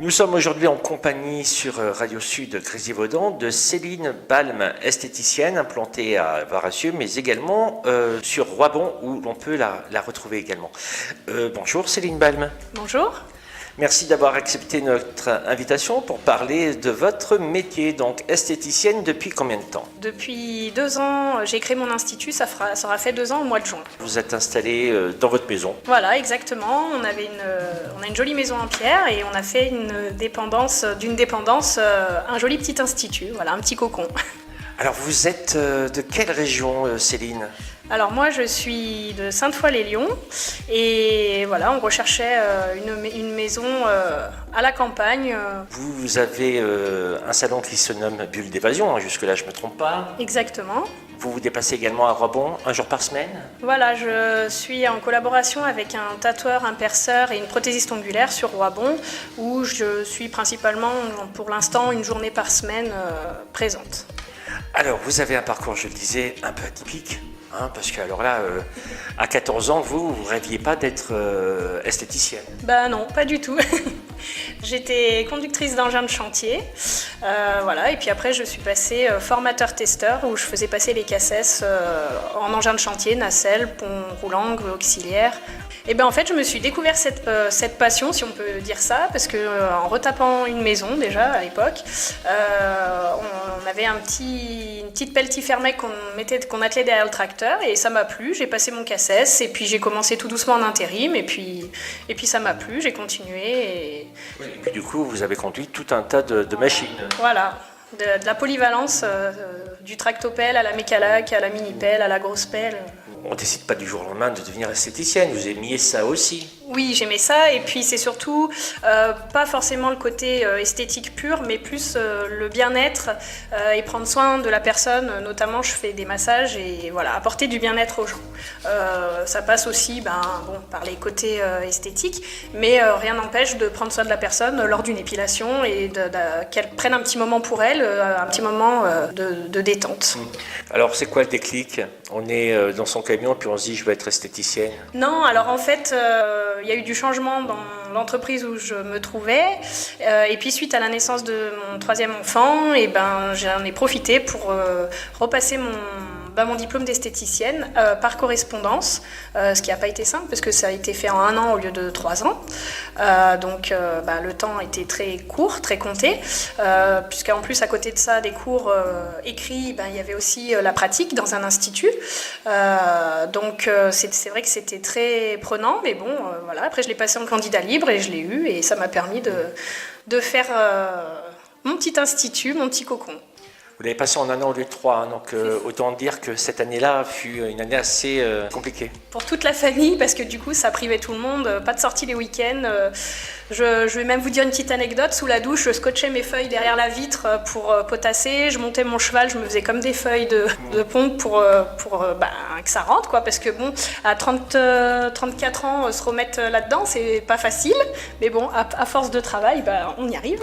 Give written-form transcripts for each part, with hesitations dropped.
Nous sommes aujourd'hui en compagnie sur Radio Sud Grésivaudan de Céline Balme, esthéticienne implantée à Varasieux, mais également sur Roibon où l'on peut la retrouver également. Bonjour Céline Balme. Bonjour. Merci d'avoir accepté notre invitation pour parler de votre métier, donc esthéticienne depuis combien de temps? Depuis 2 ans, j'ai créé mon institut, ça aura fait 2 ans au mois de juin. Vous êtes installée dans votre maison? Voilà, exactement. On a une jolie maison en pierre et on a fait d'une dépendance un joli petit institut, voilà, un petit cocon. Alors vous êtes de quelle région, Céline? Alors moi je suis de Sainte-Foy-les-Lyons et voilà, on recherchait une maison à la campagne. Vous avez un salon qui se nomme Bulle d'évasion, jusque-là je ne me trompe pas. Exactement. Vous vous déplacez également à Roibon, un jour par semaine? Voilà, je suis en collaboration avec un tatoueur, un perceur et une prothésiste ongulaire sur Roibon où je suis principalement pour l'instant une journée par semaine présente. Alors vous avez un parcours, je le disais, un peu atypique. Parce que alors là, à 14 ans, vous ne rêviez pas d'être esthéticienne? Bah non, pas du tout. J'étais conductrice d'engin de chantier, voilà, et puis après je suis passée formateur-testeur où je faisais passer les CACES en engin de chantier, nacelle, pont roulant, grue auxiliaire. Et ben en fait je me suis découvert cette passion, si on peut dire ça, parce que en retapant une maison déjà à l'époque, on avait une petite pelletifère qu'on attelait derrière le tracteur et ça m'a plu. J'ai passé mon CACES et puis j'ai commencé tout doucement en intérim et puis ça m'a plu, j'ai continué. Et puis du coup vous avez conduit tout un tas de machines. Voilà, de la polyvalence, du tractopelle à la mécalac, à la mini-pelle, à la grosse pelle. On ne décide pas du jour au lendemain de devenir esthéticienne, vous aimiez ça aussi? Oui, j'aimais ça, et puis c'est surtout pas forcément le côté esthétique pur, mais plus le bien-être et prendre soin de la personne. Notamment, je fais des massages et voilà, apporter du bien-être aux gens. Ça passe aussi par les côtés esthétiques, mais rien n'empêche de prendre soin de la personne lors d'une épilation et qu'elle prenne un petit moment pour elle, un petit moment de détente. Alors, c'est quoi le déclic? On est dans son camion, puis on se dit je vais être esthéticienne. Non, alors en fait, il y a eu du changement dans l'entreprise où je me trouvais. Et puis suite à la naissance de mon 3e enfant, j'en ai profité pour repasser mon diplôme d'esthéticienne par correspondance, ce qui n'a pas été simple parce que ça a été fait en 1 an au lieu de 3 ans. Donc le temps était très court, très compté, puisqu'en plus à côté de ça, des cours écrits, il y avait aussi la pratique dans un institut. Donc c'est vrai que c'était très prenant, mais bon, voilà. Après je l'ai passé en candidat libre et je l'ai eu et ça m'a permis de faire mon petit institut, mon petit cocon. Vous l'avez passé en 1 an au lieu de 3, donc autant dire que cette année-là fut une année assez compliquée. Pour toute la famille, parce que du coup ça privait tout le monde, pas de sortie les week-ends. Je vais même vous dire une petite anecdote, sous la douche, je scotchais mes feuilles derrière la vitre pour potasser, je montais mon cheval, je me faisais comme des feuilles de pompe pour que ça rentre, quoi, parce que bon, à 34 ans, se remettre là-dedans, c'est pas facile, mais bon, à force de travail, on y arrive.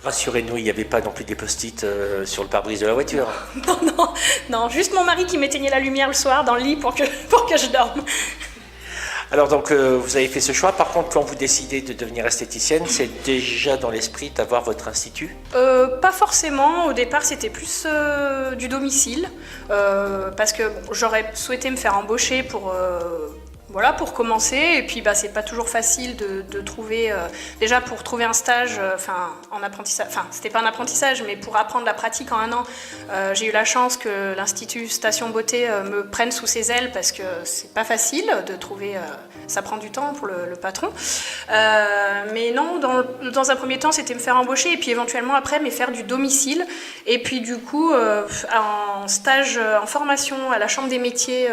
Rassurez-nous, il n'y avait pas non plus des post-it sur le pare-brise de la voiture? Non, juste mon mari qui m'éteignait la lumière le soir dans le lit pour que je dorme. Alors donc vous avez fait ce choix, par contre quand vous décidez de devenir esthéticienne, c'est déjà dans l'esprit d'avoir votre institut? Pas forcément, au départ c'était plus du domicile, parce que j'aurais souhaité me faire embaucher pour commencer, et puis c'est pas toujours facile de trouver, déjà pour trouver un stage, en apprentissage, c'était pas un apprentissage, mais pour apprendre la pratique en 1 an, j'ai eu la chance que l'Institut Station Beauté me prenne sous ses ailes, parce que c'est pas facile de trouver, ça prend du temps pour le patron. Mais non, dans un premier temps, c'était me faire embaucher, et puis éventuellement après, me faire du domicile, et puis du coup, en stage, en formation à la Chambre des métiers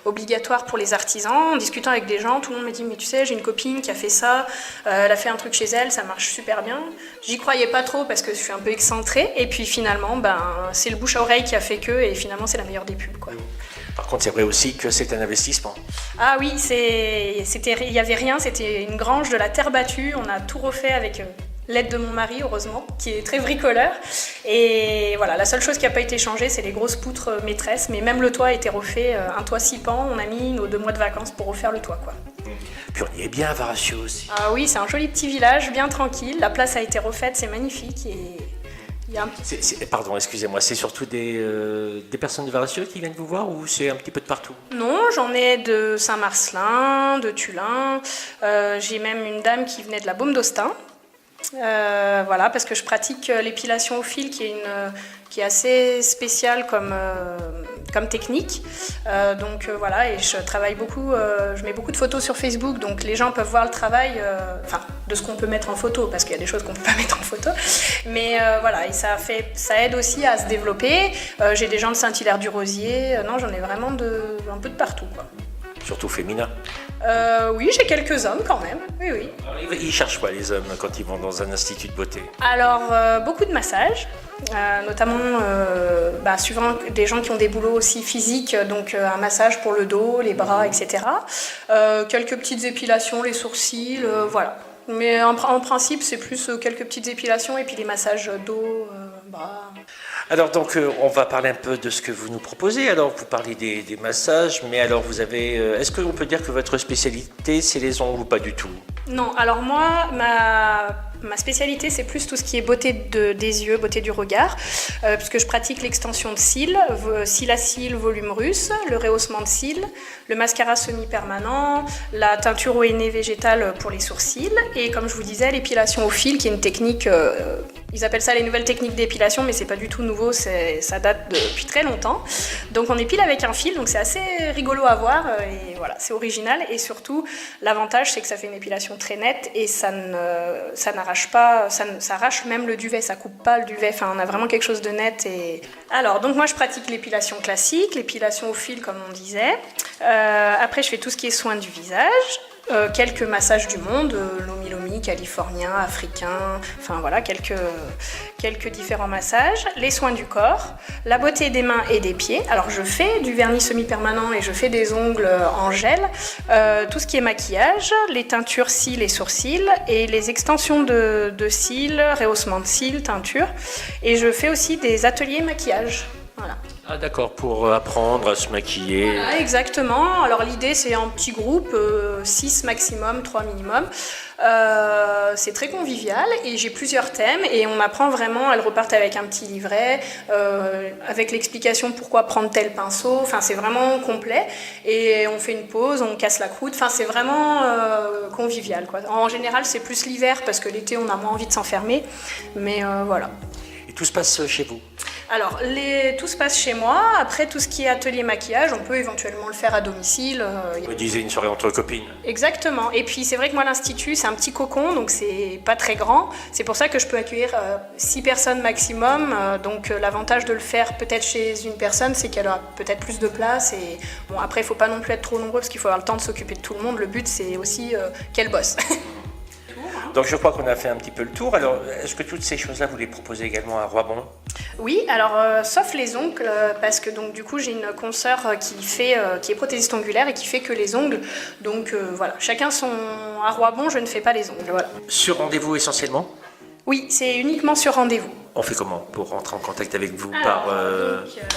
obligatoire pour les artisans, en discutant avec des gens, tout le monde me dit « mais tu sais, j'ai une copine qui a fait ça, elle a fait un truc chez elle, ça marche super bien ». J'y croyais pas trop parce que je suis un peu excentrée, et puis finalement, c'est le bouche à oreille qui a fait que, et finalement c'est la meilleure des pubs, quoi. Par contre, c'est vrai aussi que c'est un investissement. Ah oui, il y avait rien, c'était une grange de la terre battue, on a tout refait avec l'aide de mon mari, heureusement, qui est très bricoleur. Et voilà, la seule chose qui n'a pas été changée, c'est les grosses poutres maîtresses. Mais même le toit a été refait, un toit 6 pans. On a mis nos 2 mois de vacances pour refaire le toit, quoi. Puis on y est bien à Varasio aussi. Ah oui, c'est un joli petit village, bien tranquille. La place a été refaite, c'est magnifique. Et il y a un Pardon, excusez-moi, c'est surtout des personnes de Varasio qui viennent vous voir ou c'est un petit peu de partout? Non, j'en ai de Saint-Marcelin, de Tullin. J'ai même une dame qui venait de la Baume d'Austin. Voilà, parce que je pratique l'épilation au fil qui est assez spéciale comme technique. Donc voilà, et je travaille beaucoup, je mets beaucoup de photos sur Facebook, donc les gens peuvent voir le travail, de ce qu'on peut mettre en photo, parce qu'il y a des choses qu'on ne peut pas mettre en photo. Mais voilà, et ça aide aussi à se développer. J'ai des gens de Saint-Hilaire-du-Rosier, non, j'en ai vraiment un peu de partout, quoi. Surtout féminin. Oui, j'ai quelques hommes quand même, oui. Alors, ils cherchent quoi les hommes quand ils vont dans un institut de beauté? Alors, beaucoup de massages, notamment suivant des gens qui ont des boulots aussi physiques, donc un massage pour le dos, les bras, etc. Quelques petites épilations, les sourcils, voilà. Mais en principe, c'est plus quelques petites épilations et puis des massages dos, bras. Alors donc on va parler un peu de ce que vous nous proposez. Alors vous parlez des massages, mais alors vous avez, est-ce qu'on peut dire que votre spécialité c'est les ongles ou pas du tout? Non, alors moi, ma spécialité c'est plus tout ce qui est beauté des yeux, beauté du regard, puisque je pratique l'extension de cils, cils à cils, volume russe, le rehaussement de cils, le mascara semi-permanent, la teinture au henné végétale pour les sourcils, et comme je vous disais, l'épilation au fil, qui est une technique, ils appellent ça les nouvelles techniques d'épilation, mais c'est pas du tout nouveau, ça date depuis très longtemps. Donc on épile avec un fil, donc c'est assez rigolo à voir, et voilà, c'est original, et surtout l'avantage c'est que ça fait une épilation très nette, et ça n'arrache pas, ça arrache même le duvet, ça coupe pas le duvet, enfin on a vraiment quelque chose de net. Alors donc moi je pratique l'épilation classique, l'épilation au fil comme on disait, après je fais tout ce qui est soins du visage, quelques massages du monde, lomi-lomi, californien, africain, enfin voilà, quelques différents massages, les soins du corps, la beauté des mains et des pieds. Alors je fais du vernis semi-permanent et je fais des ongles en gel, tout ce qui est maquillage, les teintures cils et sourcils et les extensions de cils, rehaussement de cils, teinture, et je fais aussi des ateliers maquillage. Voilà. Ah d'accord, pour apprendre à se maquiller. Voilà, exactement. Alors l'idée c'est en petit groupe, 6 maximum, 3 minimum. C'est très convivial et j'ai plusieurs thèmes et on apprend vraiment, elles repartent avec un petit livret, avec l'explication pourquoi prendre tel pinceau, enfin c'est vraiment complet et on fait une pause, on casse la croûte, enfin c'est vraiment convivial, quoi. En général c'est plus l'hiver parce que l'été on a moins envie de s'enfermer, mais voilà. Et tout se passe chez vous? Alors, tout se passe chez moi. Après, tout ce qui est atelier maquillage, on peut éventuellement le faire à domicile. Vous disiez une soirée entre copines. Exactement. Et puis, c'est vrai que moi, l'Institut, c'est un petit cocon, donc c'est pas très grand. C'est pour ça que je peux accueillir 6 personnes maximum. Donc, l'avantage de le faire peut-être chez une personne, c'est qu'elle aura peut-être plus de place. Et bon, après, il faut pas non plus être trop nombreux parce qu'il faut avoir le temps de s'occuper de tout le monde. Le but, c'est aussi qu'elle bosse. Donc je crois qu'on a fait un petit peu le tour. Alors, est-ce que toutes ces choses-là, vous les proposez également à Roibon? Oui, alors sauf les ongles, parce que donc du coup j'ai une consoeur qui est prothésiste ongulaire et qui fait que les ongles. Donc voilà, chacun son. À Roibon, je ne fais pas les ongles. Voilà. Sur rendez-vous essentiellement? Oui, c'est uniquement sur rendez-vous. On fait comment pour rentrer en contact avec vous?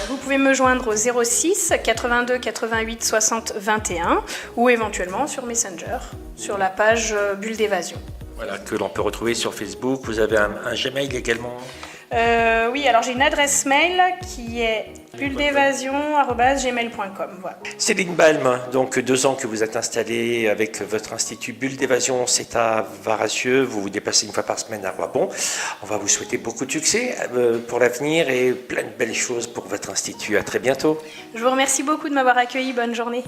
Vous pouvez me joindre au 06 82 88 60 21 ou éventuellement sur Messenger, sur la page Bulle d'évasion. Voilà, que l'on peut retrouver sur Facebook. Vous avez un Gmail également? Oui, alors j'ai une adresse mail qui est bulledévasion@gmail.com. Voilà. Céline Balme, donc 2 ans que vous êtes installée avec votre institut Bulle d'évasion, c'est à Varasio. Vous vous déplacez une fois par semaine à Roibon. On va vous souhaiter beaucoup de succès pour l'avenir et plein de belles choses pour votre institut. À très bientôt. Je vous remercie beaucoup de m'avoir accueilli. Bonne journée.